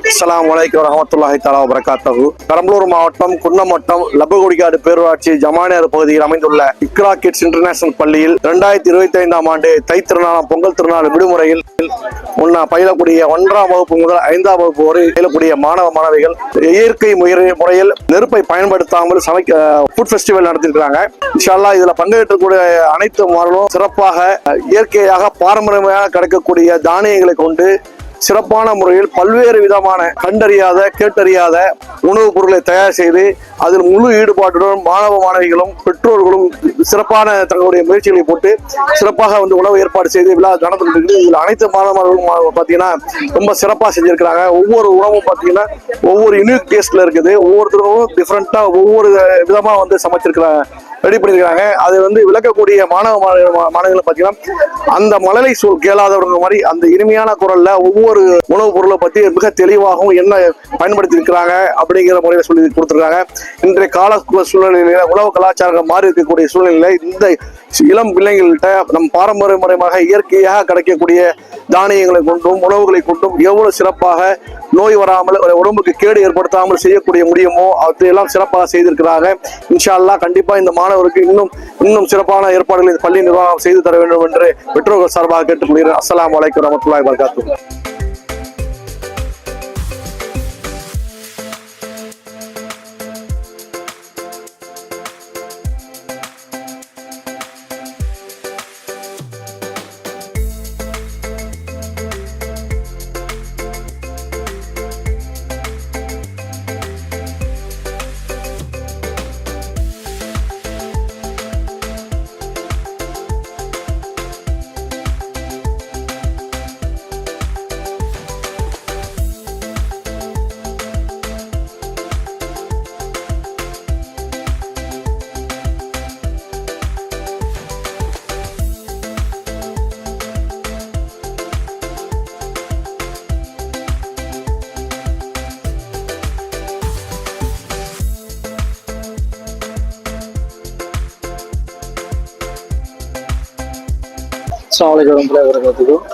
அஸ்ஸலாமு அலைக்கும் வரஹ்மத்துல்லாஹி தஆலா வபரகாத்துஹு. பெரம்பலூர் மாவட்டம் குன்னம் வட்டம் லப்பகுடிக்காடு பேரூராட்சி ஜமானியார் பகுதியில் அமைந்துள்ள இக்ரா கிட்ஸ் இன்டர்நேஷனல் பள்ளியில் 2025ஆம் ஆண்டு தை திருநாளாம் பொங்கல் திருநாள் விடுமுறையில் பயிலக்கூடிய 1ஆம் வகுப்பு முதல் 5ஆம் வகுப்பு வரை பயிலக்கூடிய மாணவ மாணவிகள் இயற்கை முறையில் நெருப்பை பயன்படுத்தாமல் ஃபுட் ஃபெஸ்டிவல் நடத்திருக்கிறாங்க. இன்ஷா அல்லாஹ் இதுல பங்கேற்றக்கூடிய அனைத்து மாணவர்களும் சிறப்பாக இயற்கையாக பாரம்பரியமாக கிடைக்கக்கூடிய தானியங்களை கொண்டு சிறப்பான முறையில் பல்வேறு விதமான கண்டறியாத கேட்டறியாத உணவுப் பொருட்களை தயார் செய்து அதில் முழு ஈடுபாட்டுடன் மாணவ மாணவிகளும் பெற்றோர்களும் சிறப்பான தங்களுடைய முயற்சிகளை போட்டு சிறப்பாக உணவு ஏற்பாடு செய்து விழா நடந்துட்டு இதில் அனைத்து மாணவ மாணவர்களும் பார்த்தீங்கன்னா ரொம்ப சிறப்பாக செஞ்சிருக்கிறாங்க. ஒவ்வொரு உணவும் பார்த்தீங்கன்னா ஒவ்வொரு யூனிக் டேஸ்ட்ல இருக்குது. ஒவ்வொருத்தரும் டிஃப்ரெண்டா ஒவ்வொரு விதமா சமைச்சிருக்கிறாங்க, ரெடி பண்ணிருக்காங்க. அது விளக்கக்கூடிய மாணவ மாணவர்கள் பார்த்தீங்கன்னா அந்த மழலை சொல் கேளாதவங்க மாதிரி அந்த இனிமையான குரல்ல ஒவ்வொரு உணவுப் பொருளை பத்தி மிக தெளிவாகவும் என்ன பயன்படுத்தி இருக்கிறாங்க அப்படிங்கிற முறையில சொல்லி கொடுத்துருக்காங்க. இன்றைய கால சூழ்நிலையில உணவு கலாச்சாரம் மாறி இருக்கக்கூடிய சூழ்நிலையில இந்த இளம் பிள்ளைங்கள்கிட்ட நம் பாரம்பரியமாக இயற்கையாக கிடைக்கக்கூடிய தானியங்களை கொண்டும் உணவுகளை கொண்டும் எவ்வளவு சிறப்பாக நோய் வராமல் உடம்புக்கு கேடு ஏற்படுத்தாமல் செய்யக்கூடிய முடியுமோ அவற்றையெல்லாம் சிறப்பாக செய்திருக்கிறாங்க. இன்ஷா அல்லாஹ் கண்டிப்பா இந்த மாணவருக்கு இன்னும் சிறப்பான ஏற்பாடுகளை பள்ளி நிர்வாகம் செய்து தர வேண்டும் என்று பெற்றோர்கள் சார்பாக கேட்டுக்கொள்கிறேன். அஸ்ஸலாமு அலைக்கும் வரஹ்மத்துல்லாஹி வபரகாத்துஹு.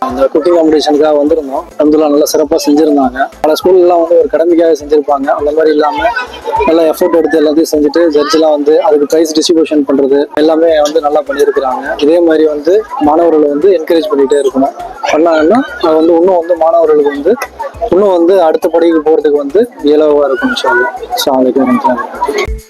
அந்த குக்கிங் காம்படிஷனுக்காக வந்திருந்தோம். அல்ஹம்துலில்லாஹ் நல்லா சிறப்பாக செஞ்சுருந்தாங்க. பல ஸ்கூல்லாம் ஒரு கடமைக்காக செஞ்சுருப்பாங்க. அந்த மாதிரி இல்லாமல் நல்லா எஃபோர்ட் எடுத்து எல்லாத்தையும் செஞ்சுட்டு ஜட்ஜெலாம் அதுக்கு ப்ரைஸ் டிஸ்ட்ரிபியூஷன் பண்ணுறது எல்லாமே நல்லா பண்ணியிருக்கிறாங்க. இதே மாதிரி மாணவர்களை என்கரேஜ் பண்ணிகிட்டே இருக்கணும். பண்ணாங்கன்னா அது இன்னும் மாணவர்களுக்கு இன்னும் அடுத்த படிக்கு போகிறதுக்கு இலவாக இருக்கும். இன்ஷா அல்லாஹ். அஸ்ஸலாமு அலைக்கும் வரஹ்மத்துல்லாஹி.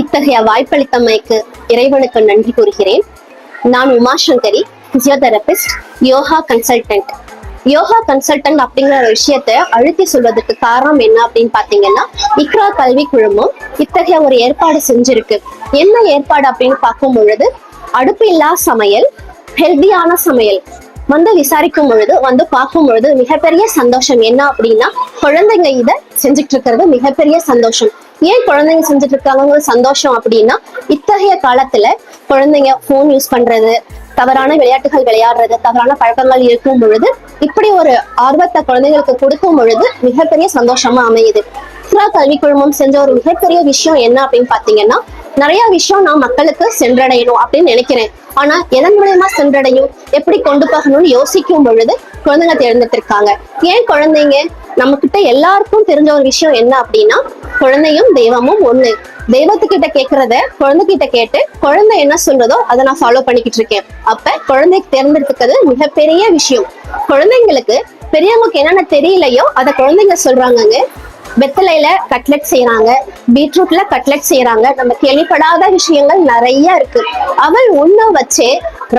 இத்தகைய வாய்ப்பளித்தமைக்கு இறைவனுக்கு நன்றி கூறுகிறேன். நான் Uma Sankari, physiotherapist, yoga consultant. Yoga consultant அப்படிங்கிற ஒரு விஷயத்த அழுத்தி சொல்வதற்கு காரணம் என்ன அப்படின்னு பாத்தீங்கன்னா, இக்ரா கல்வி குழுமம் இத்தகைய ஒரு ஏற்பாடு செஞ்சிருக்கு. என்ன ஏற்பாடு அப்படின்னு பார்க்கும் பொழுது, அடுப்பு இல்லா சமையல், ஹெல்தியான சமையல் வந்து விசாரிக்கும் பொழுது வந்து பார்க்கும் பொழுது மிகப்பெரிய சந்தோஷம். என்ன அப்படின்னா, குழந்தைங்க இத செஞ்சுட்டு இருக்கிறது மிகப்பெரிய சந்தோஷம். ஏன் குழந்தைங்க செஞ்சுட்டு இருக்காங்க சந்தோஷம் அப்படின்னா, இத்தகைய காலத்துல குழந்தைங்க போன் யூஸ் பண்றது, தவறான விளையாட்டுகள் விளையாடுறது, தவறான பழக்கங்கள் இருக்கும் பொழுது இப்படி ஒரு ஆர்வத்தை குழந்தைங்களுக்கு கொடுக்கும் பொழுது மிகப்பெரிய சந்தோஷமா அமையுது. இக்ரா கல்வி குழுமம் செஞ்ச ஒரு மிகப்பெரிய விஷயம் என்ன அப்படின்னு பாத்தீங்கன்னா, நிறைய விஷயம் நான் மக்களுக்கு சென்றடையணும் அப்படின்னு நினைக்கிறேன். ஆனா எதன் மூலமா சென்றடையும், எப்படி கொண்டு போகணும்னு யோசிக்கும் பொழுது குழந்தைங்க தேர்ந்தெடுத்து இருக்காங்க. ஏன் குழந்தைங்க, நம்ம கிட்ட எல்லாருக்கும் தெரிஞ்ச ஒரு விஷயம் என்ன அப்படின்னா, குழந்தையும் தெய்வமும் ஒண்ணு. தெய்வத்துக்கிட்ட கேட்கறத குழந்தைகிட்ட கேட்டு குழந்தை என்ன சொல்றதோ அதை நான் ஃபாலோ பண்ணிக்கிட்டு இருக்கேன். அப்ப குழந்தைக்கு தேர்ந்தெடுத்துக்கிறது மிகப்பெரிய விஷயம். குழந்தைங்களுக்கு பெரியவங்களுக்கு என்னென்ன தெரியலையோ அதை குழந்தைங்க சொல்றாங்கங்க. வெத்தலையில கட்லெட் செய்யறாங்க, பீட்ரூட்ல கட்லெட் செய்யறாங்க. நம்ம கேள்விப்படாத விஷயங்கள் நிறைய இருக்கு. அவள் உண்ண வச்சு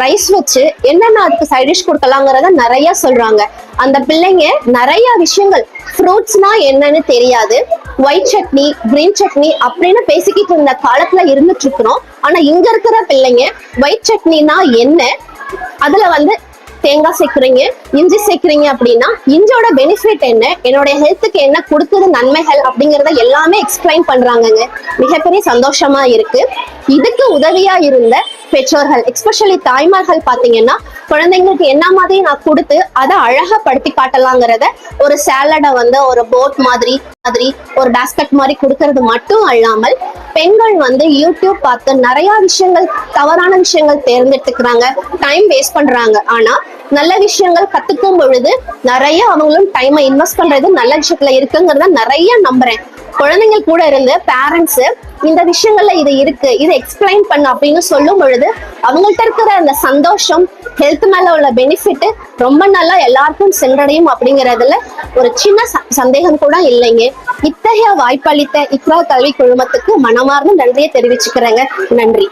ரைஸ் வச்சு என்னென்ன அதுக்கு சைட் டிஷ் கொடுக்கலாங்கிறத நிறைய சொல்றாங்க. அந்த பிள்ளைங்க நிறைய விஷயங்கள், ஃப்ரூட்ஸ்னா என்னன்னு தெரியாது, ஒயிட் சட்னி கிரீன் சட்னி அப்படின்னு பேசிக்கிட்டு இருந்த காலத்துல இருந்துட்டு இருக்கிறோம். ஆனா இங்க இருக்கிற பிள்ளைங்க ஒயிட் சட்னினா என்ன, அதுல வந்து தேங்காய் சேர்க்கிறீங்க, இஞ்சி சேர்க்கிறீங்க அப்படின்னா இஞ்சியோட பெனிஃபிட் என்ன, என்னோட ஹெல்த்துக்கு என்ன கொடுக்குது நன்மைகள் அப்படிங்கறத எல்லாமே எக்ஸ்பிளைன் பண்றாங்கங்க. மிகப்பெரிய சந்தோஷமா இருக்கு. இதுக்கு உதவியா இருந்த பெற்றோர்கள், எஸ்பெஷலி தாய்மார்கள் பாத்தீங்கன்னா, குழந்தைங்களுக்கு என்ன மாதிரி நான் கொடுத்து அதை அழகா படுத்தி காட்டலாங்கிறத ஒரு சேலடை வந்து ஒரு போட் மாதிரி ஒரு பேஸ்கெட் மாதிரி கொடுக்கறது மட்டும் அல்லாமல், பெண்கள் வந்து யூடியூப் பார்த்து நிறைய விஷயங்கள், தவறான விஷயங்கள் தேர்ந்தெடுத்துக்கிறாங்க, டைம் வேஸ்ட் பண்றாங்க. ஆனா நல்ல விஷயங்கள் கத்துக்கும் பொழுது நிறைய அவங்களும் டைமை இன்வெஸ்ட் பண்றது நல்ல விஷயத்துல இருக்குங்கிறத நிறைய நம்புறேன். குழந்தைங்க கூட இருந்து பேரண்ட்ஸ் இந்த விஷயங்கள்ல இது இருக்கு, இதை எக்ஸ்பிளைன் பண்ண அப்படின்னு சொல்லும் பொழுது அவங்கள்ட்ட இருக்கிற அந்த சந்தோஷம், ஹெல்த் மேல உள்ள பெனிஃபிட் ரொம்ப நல்லா எல்லாருக்கும் சென்றடையும் அப்படிங்கறதுல ஒரு சின்ன சந்தேகம் கூட இல்லைங்க. இத்தகைய வாய்ப்பளித்த இக்ரா கல்வி குழுமத்துக்கு மனமார்ந்த நன்றியை தெரிவிச்சுக்கிறேங்க. நன்றி.